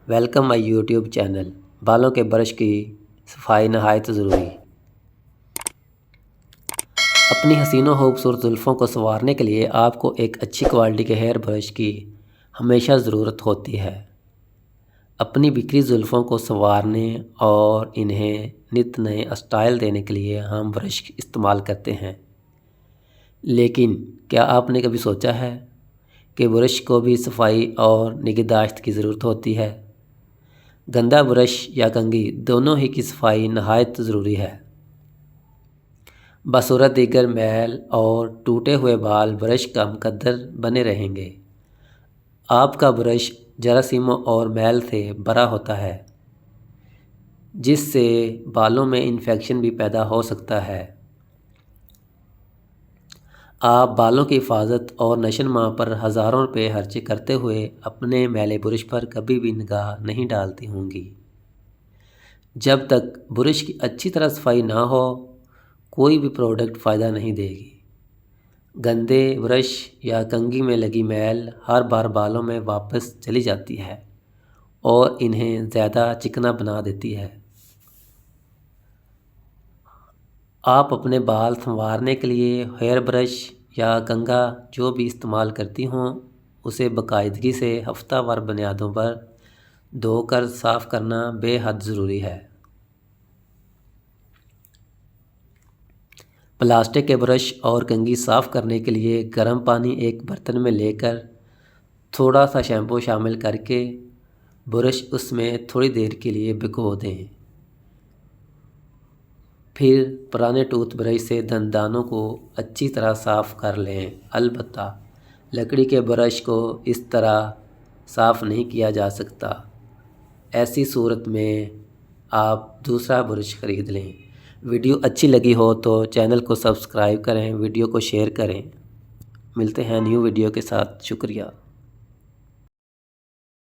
Welcome مائی YouTube channel. بالوں کے brush کی صفائی نہایت ضروری۔ اپنی حسین و خوبصورت زلفوں کو سنوارنے کے لیے آپ کو ایک اچھی کوالٹی کے ہیئر برش کی ہمیشہ ضرورت ہوتی ہے۔ اپنی بکھری زلفوں کو سنوارنے اور انہیں نت نئے اسٹائل دینے کے لیے ہم برش استعمال کرتے ہیں، لیکن کیا آپ نے کبھی سوچا ہے کہ برش کو بھی صفائی اور نگہداشت کی ضرورت ہوتی ہے؟ گندا برش یا کنگھی دونوں ہی کی صفائی نہایت ضروری ہے۔ بصورت دیگر میل اور ٹوٹے ہوئے بال برش کا مقدر بنے رہیں گے۔ آپ کا برش جراثیموں اور میل سے بھرا ہوتا ہے، جس سے بالوں میں انفیکشن بھی پیدا ہو سکتا ہے۔ آپ بالوں کی حفاظت اور نشو و نما پر ہزاروں روپے خرچ کرتے ہوئے اپنے میلے برش پر کبھی بھی نگاہ نہیں ڈالتی ہوں گی۔ جب تک برش کی اچھی طرح صفائی نہ ہو، کوئی بھی پروڈکٹ فائدہ نہیں دے گی۔ گندے برش یا کنگھی میں لگی میل ہر بار بالوں میں واپس چلی جاتی ہے اور انہیں زیادہ چکنا بنا دیتی ہے۔ آپ اپنے بال سنوارنے کے لیے ہیئر برش یا کنگھا جو بھی استعمال کرتی ہوں، اسے باقاعدگی سے ہفتہ وار بنیادوں پر دھو کر صاف کرنا بے حد ضروری ہے۔ پلاسٹک کے برش اور کنگھی صاف کرنے کے لیے گرم پانی ایک برتن میں لے کر تھوڑا سا شیمپو شامل کر کے برش اس میں تھوڑی دیر کے لیے بھگو دیں۔ پھر پرانے ٹوتھ برش سے دندانوں کو اچھی طرح صاف کر لیں۔ البتہ لکڑی کے برش کو اس طرح صاف نہیں کیا جا سکتا۔ ایسی صورت میں آپ دوسرا برش خرید لیں۔ ویڈیو اچھی لگی ہو تو چینل کو سبسکرائب کریں، ویڈیو کو شیئر کریں۔ ملتے ہیں نیو ویڈیو کے ساتھ۔ شکریہ۔